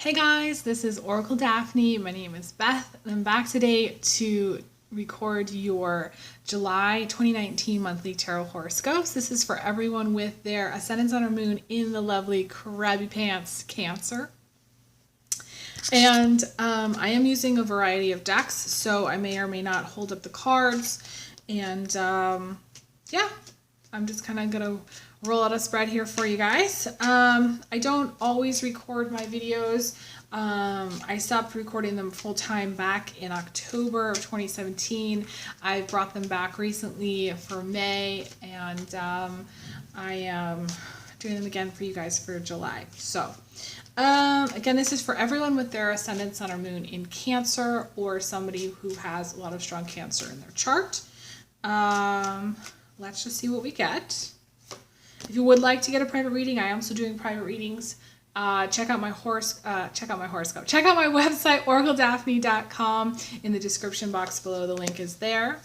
Hey guys, this is Oracle Daphne. My name is Beth, and I'm back today to record your July 2019 monthly tarot horoscopes. This is for everyone with their ascendant, sun, or moon in the lovely Krabby Pants Cancer. And I am using a variety of decks, so I may or may not hold up the cards. And yeah, I'm just kind of going to roll out a spread here for you guys. I don't always record my videos. I stopped recording them full time back in October of 2017. I brought them back recently for May, and I am doing them again for you guys for July. So again, this is for everyone with their ascendant, sun, or moon in Cancer, or somebody who has a lot of strong Cancer in their chart. Let's just see what we get. If you would like to get a private reading, I am also doing private readings. Check out my horoscope. Check out my website, oracledaphne.com. In the description box below, the link is there.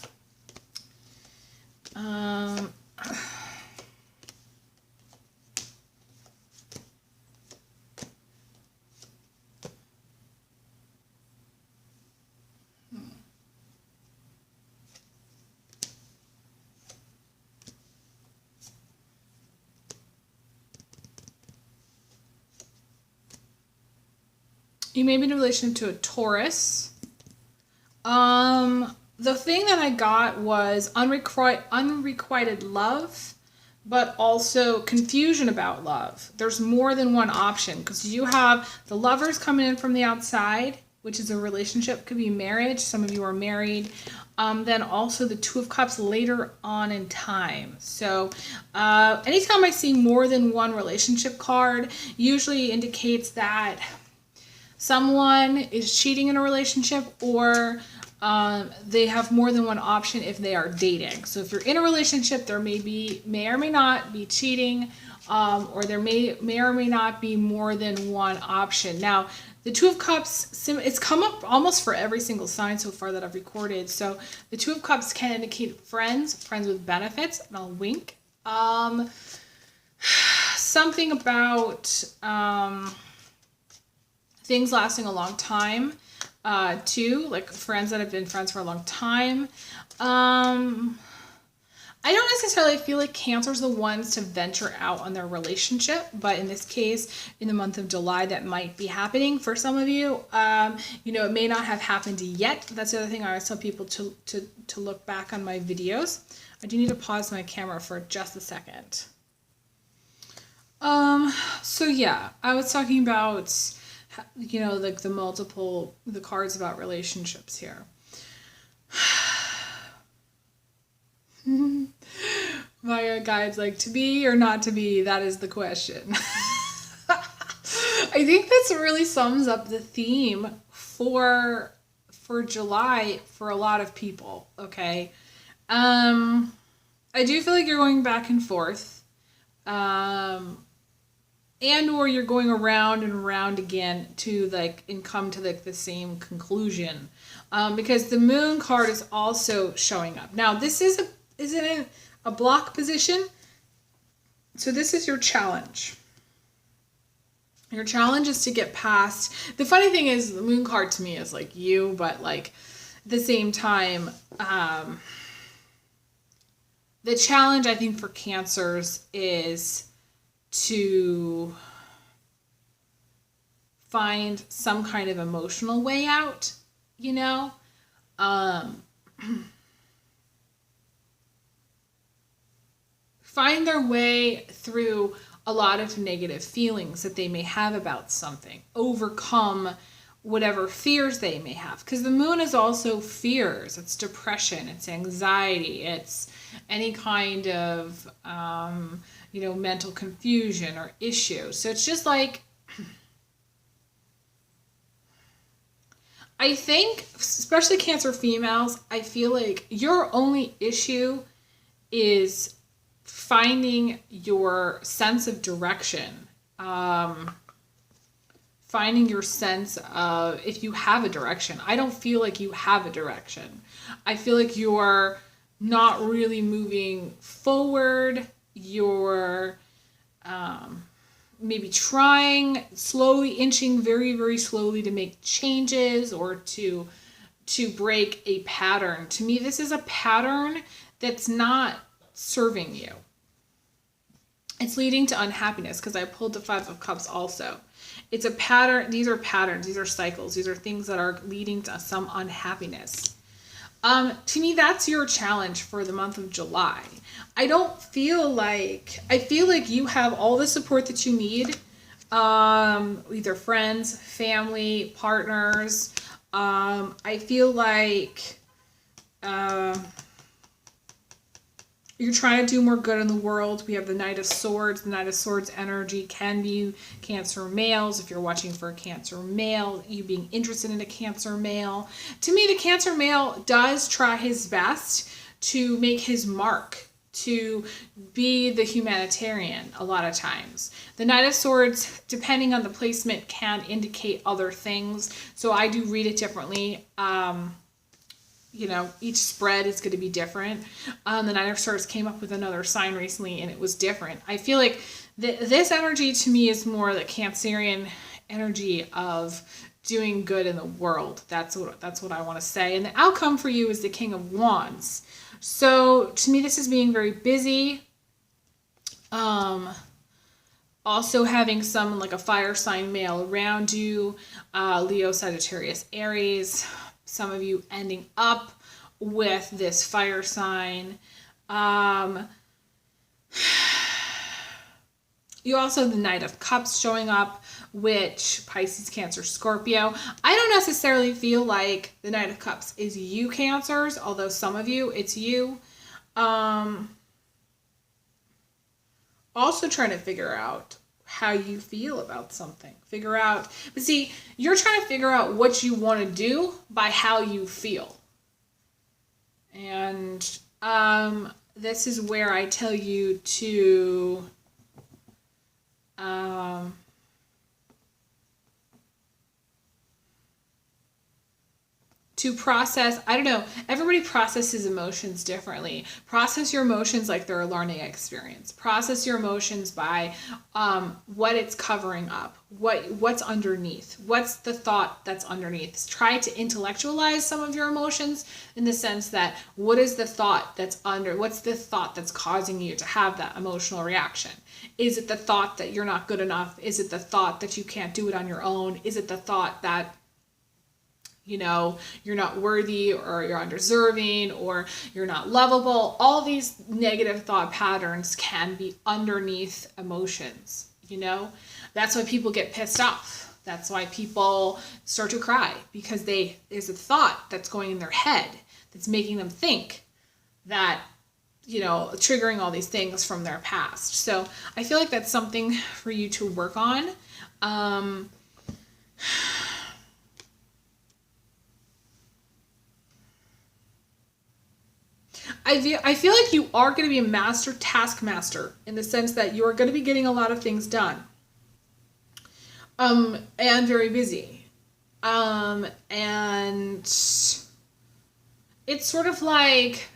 You may be in a relation to a Taurus. The thing that I got was unrequited love, but also confusion about love. There's more than one option because you have the lovers coming in from the outside, which is a relationship, could be marriage. Some of you are married. Then also the Two of Cups later on in time. So anytime I see more than one relationship card, usually indicates that someone is cheating in a relationship, or they have more than one option if they are dating. So if you're in a relationship, there may or may not be cheating, or there may or may not be more than one option. Now, the Two of Cups, it's come up almost for every single sign so far that I've recorded. So the Two of Cups can indicate friends with benefits, and I'll wink. Something about things lasting a long time, too, like friends that have been friends for a long time. I don't necessarily feel like Cancer's the ones to venture out on their relationship, but in this case, in the month of July, that might be happening for some of you. It may not have happened yet. That's the other thing I always tell people to look back on my videos. I do need to pause my camera for just a second. So yeah, I was talking about, like the cards about relationships here. My guide's like, to be or not to be, that is the question. I think this really sums up the theme for July for a lot of people, okay? I do feel like you're going back and forth. And or you're going around and around again to come to the same conclusion, because the Moon card is also showing up. Now this isn't a block position, so this is your challenge. Your challenge is to get past. The funny thing is, the Moon card to me is like you, but like at the same time, the challenge I think for Cancers is to find some kind of emotional way out, find their way through a lot of negative feelings that they may have about something, overcome whatever fears they may have, because the Moon is also fears. It's depression, it's anxiety, it's any kind of mental confusion or issue. So it's just like, I think, especially Cancer females, I feel like your only issue is finding your sense of direction. Finding your sense of, if you have a direction. I don't feel like you have a direction. I feel like you're not really moving forward. You're maybe trying slowly, inching very, very slowly to make changes or to break a pattern. To me, this is a pattern that's not serving you. It's leading to unhappiness, because I pulled the Five of Cups also. It's a pattern. These are patterns. These are cycles. These are things that are leading to some unhappiness. To me, that's your challenge for the month of July. I feel like you have all the support that you need. Either friends, family, partners. I feel like you're trying to do more good in the world. We have the Knight of Swords. The Knight of Swords energy can be Cancer males. If you're watching for a Cancer male, you being interested in a Cancer male. To me, the Cancer male does try his best to make his mark, to be the humanitarian a lot of times. The Knight of Swords, depending on the placement, can indicate other things. So I do read it differently. Each spread is going to be different. The Knight of Swords came up with another sign recently, and it was different. I feel like this energy to me is more the Cancerian energy of doing good in the world. That's what I want to say. And the outcome for you is the King of Wands. So to me, this is being very busy. Also having someone like a fire sign male around you, Leo, Sagittarius, Aries. Some of you ending up with this fire sign. You also have the Knight of Cups showing up, which Pisces, Cancer, Scorpio. I don't necessarily feel like the Knight of Cups is you, Cancers, although some of you, it's you. Also trying to figure out how you feel about something. But see, you're trying to figure out what you want to do by how you feel. And this is where I tell you to process. I don't know. Everybody processes emotions differently. Process your emotions like they're a learning experience. Process your emotions by what it's covering up. What's underneath. What's the thought that's underneath. Try to intellectualize some of your emotions in the sense that what's the thought that's causing you to have that emotional reaction? Is it the thought that you're not good enough? Is it the thought that you can't do it on your own? Is it the thought that you're not worthy, or you're undeserving, or you're not lovable? All these negative thought patterns can be underneath emotions, That's why people get pissed off. That's why people start to cry, because there's a thought that's going in their head that's making them think that, triggering all these things from their past. So I feel like that's something for you to work on. I feel like you are going to be a taskmaster in the sense that you are going to be getting a lot of things done. And very busy. And it's sort of like,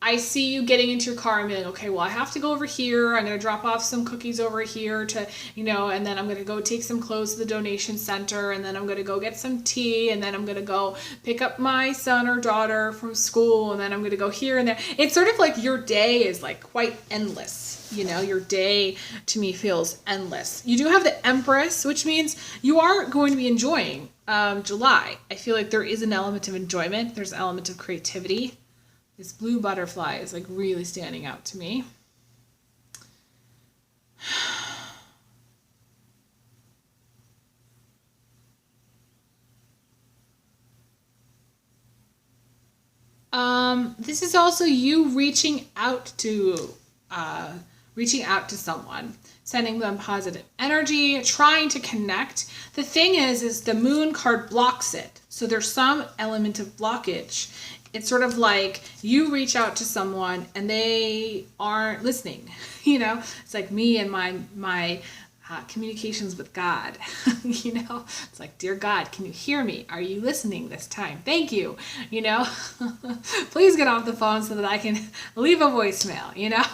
I see you getting into your car and being like, okay, well, I have to go over here. I'm going to drop off some cookies over here to, and then I'm going to go take some clothes to the donation center. And then I'm going to go get some tea. And then I'm going to go pick up my son or daughter from school. And then I'm going to go here and there. It's sort of like your day is like quite endless. Your day to me feels endless. You do have the Empress, which means you are going to be enjoying July. I feel like there is an element of enjoyment. There's an element of creativity. This blue butterfly is like really standing out to me. This is also you reaching out to someone, sending them positive energy, trying to connect. The thing is the Moon card blocks it. So there's some element of blockage. It's sort of like you reach out to someone and they aren't listening. It's like me and my communications with God. You know, it's like, dear God, can you hear me? Are you listening this time? Thank you. You know, please get off the phone so that I can leave a voicemail. You know,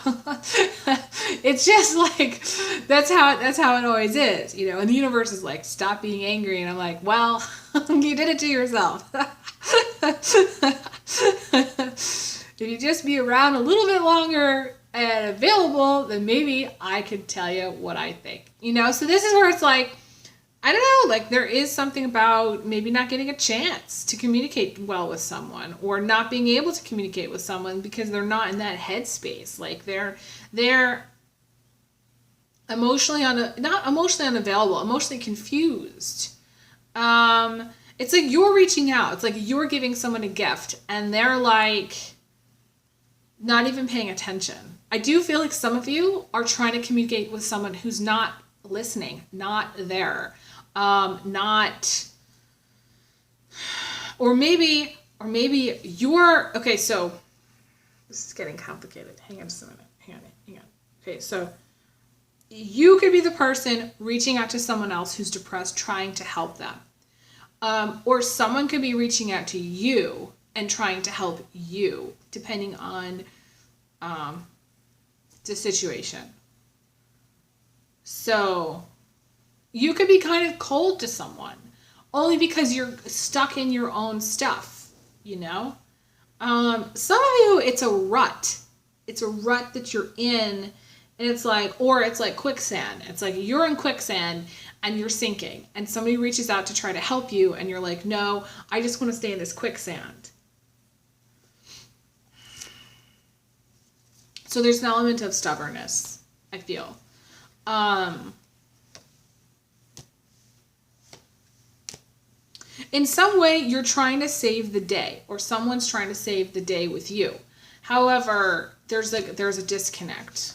it's just like that's how it always is. You know, and the universe is like, stop being angry, and I'm like, well, you did it to yourself. If you just be around a little bit longer and available, then maybe I could tell you what I think. You know, so this is where it's like, I don't know, like there is something about maybe not getting a chance to communicate well with someone, or not being able to communicate with someone because they're not in that headspace. Like they're emotionally not emotionally unavailable, emotionally confused. It's like you're reaching out. It's like you're giving someone a gift and they're like not even paying attention. I do feel like some of you are trying to communicate with someone who's not listening, not there, or maybe you're, okay, so this is getting complicated. Hang on just a minute. Hang on. Okay, so you could be the person reaching out to someone else who's depressed, trying to help them. Or someone could be reaching out to you and trying to help you, depending on the situation. So you could be kind of cold to someone only because you're stuck in your own stuff, you know? Some of you, it's a rut. It's a rut that you're in, and it's like, or it's like quicksand. It's like you're in quicksand and you're sinking, and somebody reaches out to try to help you, and you're like, no, I just want to stay in this quicksand. So there's an element of stubbornness, I feel. In some way, you're trying to save the day, or someone's trying to save the day with you. However, there's a disconnect.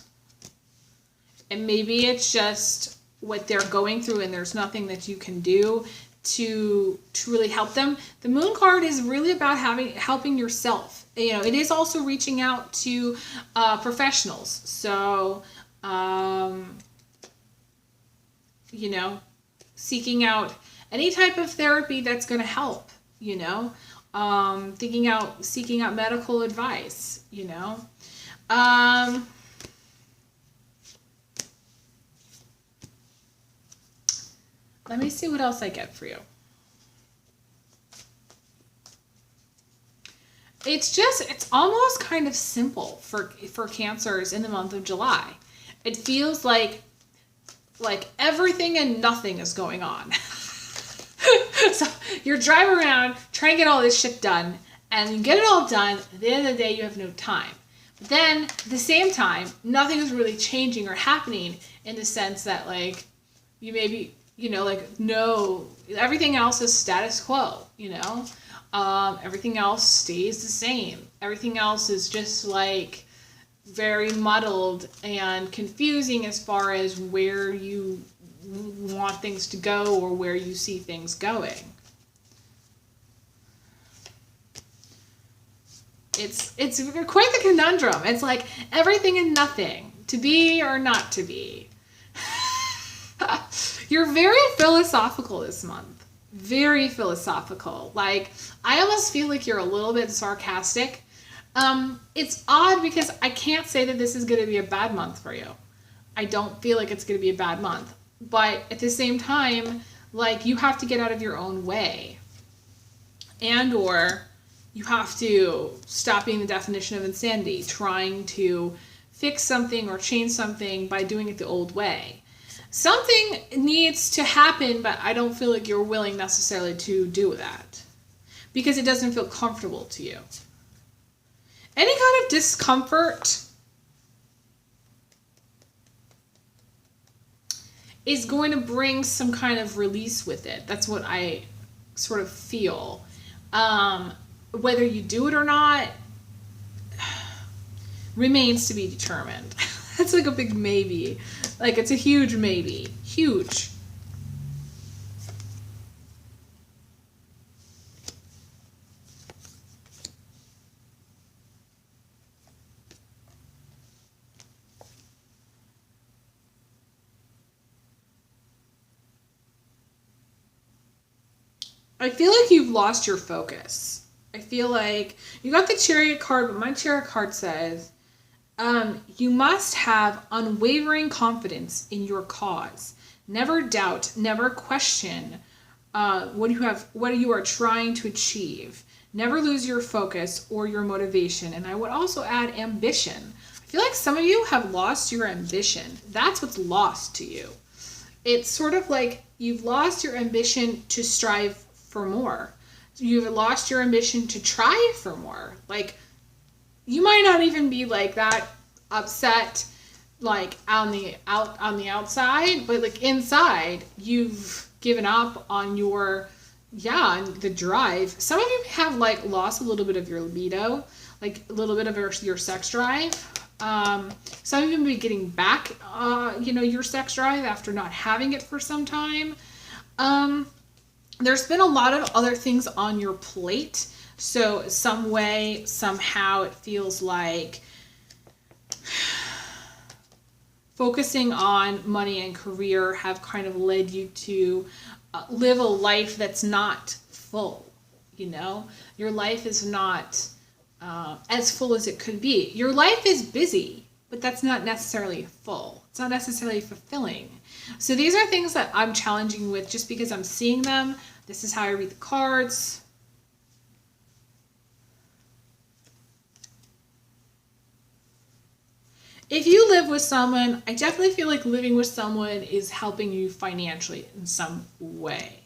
And maybe it's just what they're going through, and there's nothing that you can do to really help them. The Moon card is really about helping yourself. You know, it is also reaching out to professionals. So, you know, seeking out any type of therapy that's going to help, you know, seeking out medical advice, you know. Let me see what else I get for you. It's almost kind of simple for Cancers in the month of July. It feels like everything and nothing is going on. So you're driving around trying to get all this shit done, and you get it all done. At the end of the day, you have no time. But then at the same time, nothing is really changing or happening in the sense that like you maybe, you know, like, no, everything else is status quo, you know? Everything else stays the same. Everything else is just like very muddled and confusing as far as where you want things to go or where you see things going. It's quite the conundrum. It's like everything and nothing, to be or not to be. You're very philosophical this month. Very philosophical. Like, I almost feel like you're a little bit sarcastic. It's odd because I can't say that this is going to be a bad month for you. I don't feel like it's going to be a bad month. But at the same time, like, you have to get out of your own way. And or you have to stop being the definition of insanity, trying to fix something or change something by doing it the old way. Something needs to happen, but I don't feel like you're willing necessarily to do that because it doesn't feel comfortable to you. Any kind of discomfort is going to bring some kind of release with it. That's what I sort of feel. Whether you do it or not remains to be determined. That's like a big maybe. Like, it's a huge maybe. Huge. I feel like you've lost your focus. I feel like you got the Chariot card, but my Chariot card says, you must have unwavering confidence in your cause. Never doubt, never question what you are trying to achieve. Never lose your focus or your motivation. And I would also add ambition. I feel like some of you have lost your ambition. That's what's lost to you. It's sort of like you've lost your ambition to strive for more. You've lost your ambition to try for more. Like, you might not even be like that upset like on the outside, but like inside you've given up on your the drive. Some of you have like lost a little bit of your libido, like a little bit of your sex drive. Some of you may be getting back your sex drive after not having it for some time. There's been a lot of other things on your plate, so some way, somehow, it feels like focusing on money and career have kind of led you to live a life that's not full. Your life is not as full as it could be. Your life is busy, but that's not necessarily full. It's not necessarily fulfilling. So these are things that I'm challenging with just because I'm seeing them. This is how I read the cards. If you live with someone, I definitely feel like living with someone is helping you financially in some way.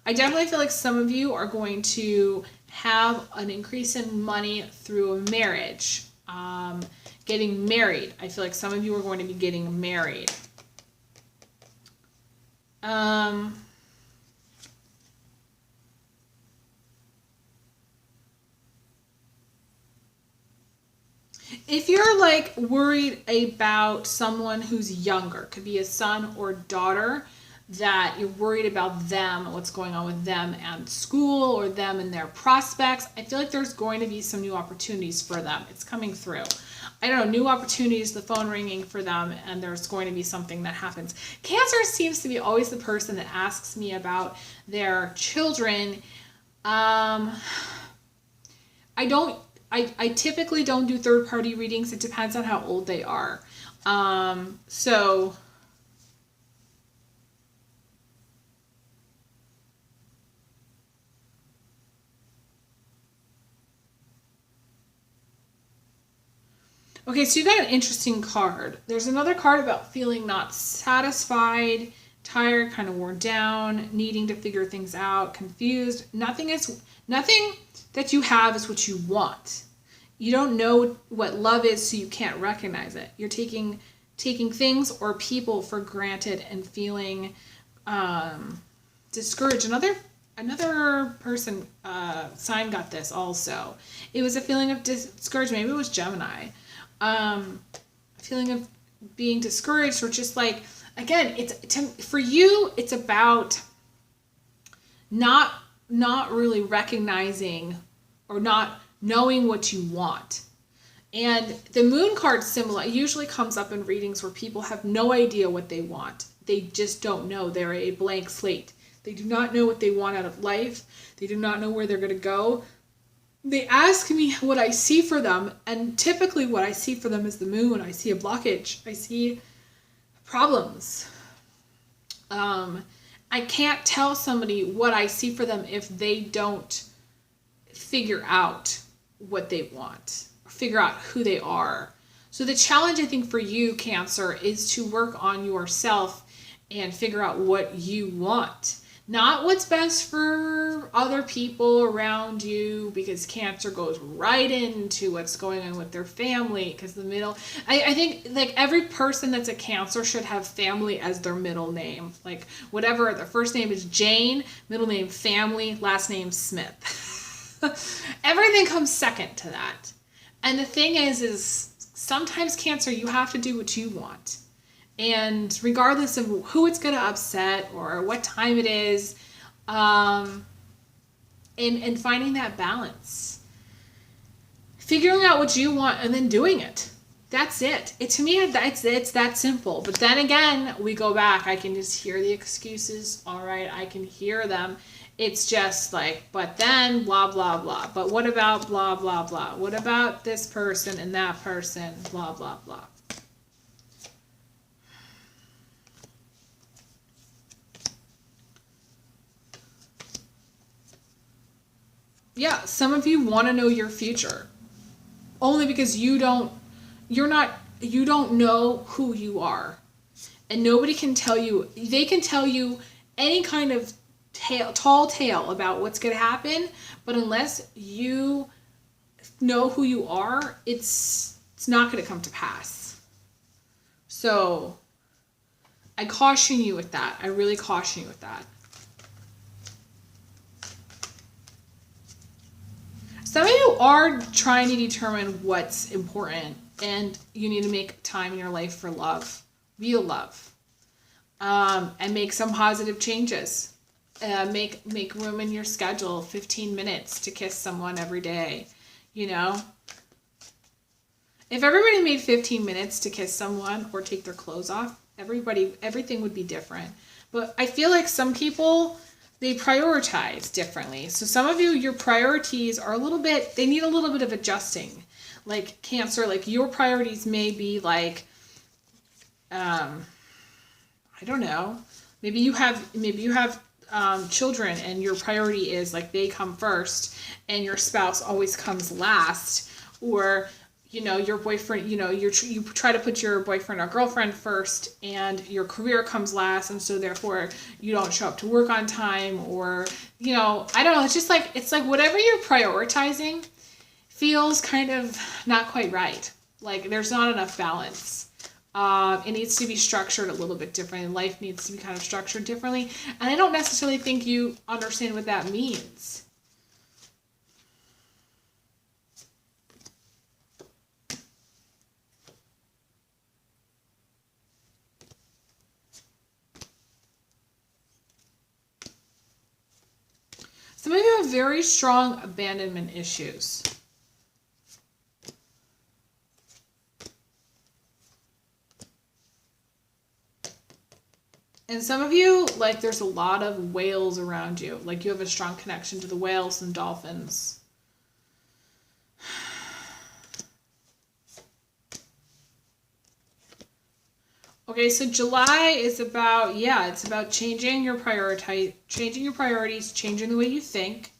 I definitely feel like some of you are going to have an increase in money through a marriage. Getting married. I feel like some of you are going to be getting married. If you're like worried about someone who's younger, could be a son or daughter, that you're worried about them, what's going on with them and school or them and their prospects, I feel like there's going to be some new opportunities for them. It's coming through. I don't know, new opportunities, the phone ringing for them, and there's going to be something that happens. Cancer seems to be always the person that asks me about their children. I typically don't do third-party readings. It depends on how old they are. Okay, so you got an interesting card. There's another card about feeling not satisfied, tired, kind of worn down, needing to figure things out, confused. Nothing that you have is what you want. You don't know what love is, so you can't recognize it. You're taking things or people for granted and feeling discouraged. Another person sign got this also. It was a feeling of discouragement. Maybe it was Gemini. A feeling of being discouraged, or just like, again, for you, it's about not really recognizing or not knowing what you want. And the moon card similar usually comes up in readings where people have no idea what they want. They just don't know. They're a blank slate. They do not know what they want out of life. They do not know where they're going to go. They ask me what I see for them, and typically what I see for them is the moon. I see a blockage. I see problems. I can't tell somebody what I see for them if they don't figure out what they want, or figure out who they are. So the challenge, I think, for you, Cancer, is to work on yourself and figure out what you want. Not what's best for other people around you, because Cancer goes right into what's going on with their family, because I think like every person that's a Cancer should have family as their middle name. Like whatever, their first name is Jane, middle name family, last name Smith. Everything comes second to that. And the thing is sometimes, Cancer, you have to do what you want. And regardless of who it's going to upset or what time it is, and finding that balance. Figuring out what you want and then doing it. That's it. To me, it's that simple. But then again, we go back. I can just hear the excuses. All right, I can hear them. It's just like, but then blah blah blah. But what about blah blah blah? What about this person and that person? Blah blah blah. Yeah, some of you want to know your future only because you don't know who you are, and nobody can tell you. They can tell you any kind of tall tale about what's going to happen, but unless you know who you are, it's not going to come to pass. So I caution you with that. I really caution you with that. Some of you are trying to determine what's important, and you need to make time in your life for love, real love, and make some positive changes. Make room in your schedule, 15 minutes to kiss someone every day, you know? If everybody made 15 minutes to kiss someone or take their clothes off, everything would be different. But I feel like some people, they prioritize differently. So some of you, your priorities are they need a little bit of adjusting. Like Cancer, like your priorities may be like, I don't know, maybe you have children, and your priority is like they come first and your spouse always comes last. Or your boyfriend, you try to put your boyfriend or girlfriend first and your career comes last, and so therefore you don't show up to work on time. Or I don't know, it's like whatever you're prioritizing feels kind of not quite right. Like there's not enough balance. It needs to be structured a little bit differently. Life needs to be kind of structured differently. And I don't necessarily think you understand what that means. Some of you have very strong abandonment issues. And some of you, like, there's a lot of whales around you. Like, you have a strong connection to the whales and dolphins. Okay, so July is about, it's about changing your priorities, changing the way you think,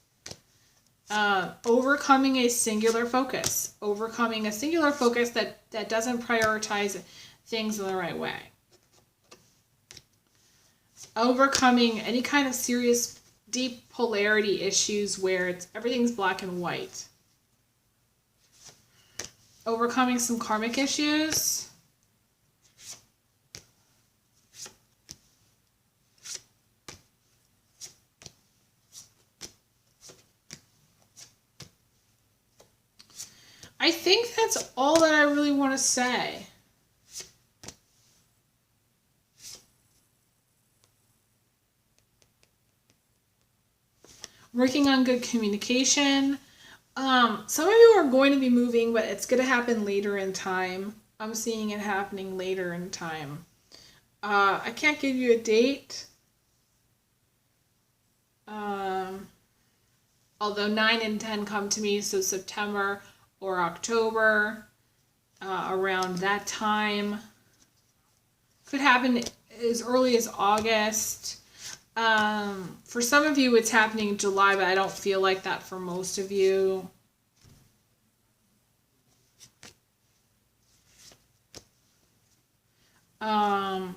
overcoming a singular focus that doesn't prioritize things in the right way. Overcoming any kind of serious, deep polarity issues where everything's black and white. Overcoming some karmic issues. I think that's all that I really want to say. Working on good communication. Some of you are going to be moving, but it's going to happen later in time. I'm seeing it happening later in time. I can't give you a date. Although 9 and 10 come to me, so September or October, around that time. Could happen as early as August. For some of you, it's happening in July, but I don't feel like that for most of you. I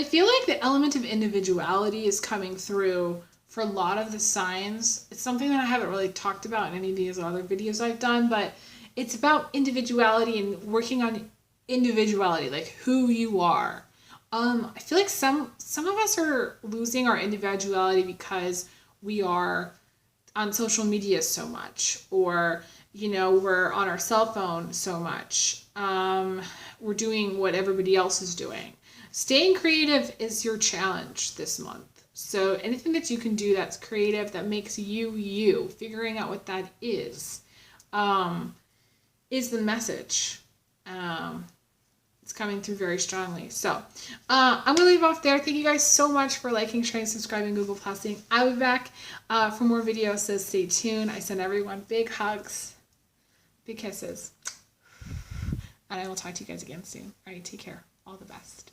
feel like the element of individuality is coming through for a lot of the signs. It's something that I haven't really talked about in any of these other videos I've done, but it's about individuality and working on individuality, like who you are. I feel like some of us are losing our individuality because we are on social media so much, or we're on our cell phone so much. We're doing what everybody else is doing. Staying creative is your challenge this month. So anything that you can do that's creative, that makes you you, figuring out what that is the message. It's coming through very strongly. So I'm going to leave off there. Thank you guys so much for liking, sharing, subscribing, Google Plusing. I'll be back for more videos, so stay tuned. I send everyone big hugs, big kisses, and I will talk to you guys again soon. All right, take care. All the best.